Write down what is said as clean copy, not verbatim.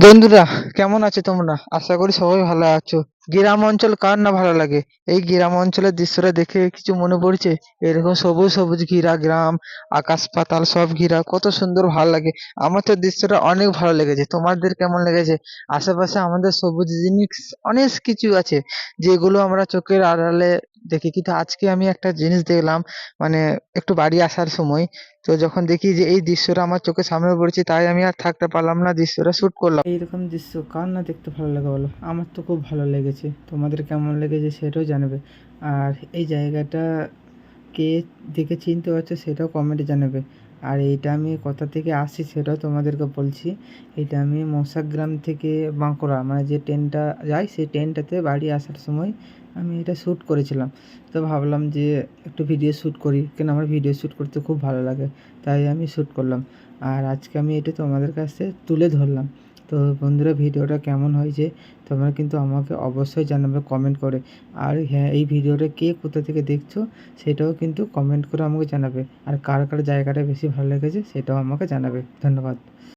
বন্ধুরা, কেমন আছো তোমরা? আশা করি সবাই ভালো আছো। গ্রাম অঞ্চল কার না ভালো লাগে? এই গ্রাম অঞ্চলের দৃশ্যটা দেখে কিছু মনে পড়ছে? এরকম সবুজ সবুজ ঘেরা গ্রাম, আকাশ পাতাল সব ঘেরা, কত সুন্দর ভালো লাগে। আমার তো দৃশ্যটা অনেক ভালো লেগেছে। তোমাদের কেমন লেগেছে? আশেপাশে আমাদের সবুজ জিনিস অনেক কিছু আছে, যেগুলো আমরা চোখের আড়ালে দেখি, কিন্তু আজকে আমি একটা জিনিস দেখলাম। মানে একটু বাড়ি আসার সময়, তো যখন দেখি যে এই দৃশ্যটা আমার চোখের সামনে পড়েছে, তাই আমি আর থাকতে পারলাম না, দৃশ্যটা শুট করলাম। এইরকম দৃশ্য কার না দেখতে ভালো লাগে বলো? আমার তো খুব ভালো লেগেছে। তোমাদের কেমন লেগেছে সেটাও জানাবে। আর এই জায়গাটা কে দেখে চিনতে পারছো সেটাও কমেন্টে জানাবে। আর এইটা আমি কোথা থেকে আসছি সেটাও তোমাদেরকে বলছি। এটা আমি মৌসাগ্রাম থেকে বাঁকুড়া, মানে যে ট্রেনটা যায় সেই ট্রেনটাতে বাড়ি আসার সময় আমি এটা শ্যুট করেছিলাম। তো ভাবলাম যে একটু ভিডিও শ্যুট করি, কেন আমার ভিডিও শ্যুট করতে খুব ভালো লাগে, তাই আমি শ্যুট করলাম। আর আজকে আমি এটা তোমাদের কাছে তুলে ধরলাম। তো বন্ধুরা, ভিডিওটা কেমন হয়েছে তোমরা কিন্তু আমাকে অবশ্যই জানাবে কমেন্ট করে। আর হ্যাঁ, এই ভিডিওটা কে কোথা থেকে দেখছো সেটাও কিন্তু কমেন্ট করে আমাকে জানাবে। আর কার কার জায়গাটা বেশি ভালো লেগেছে সেটাও আমাকে জানাবে। ধন্যবাদ।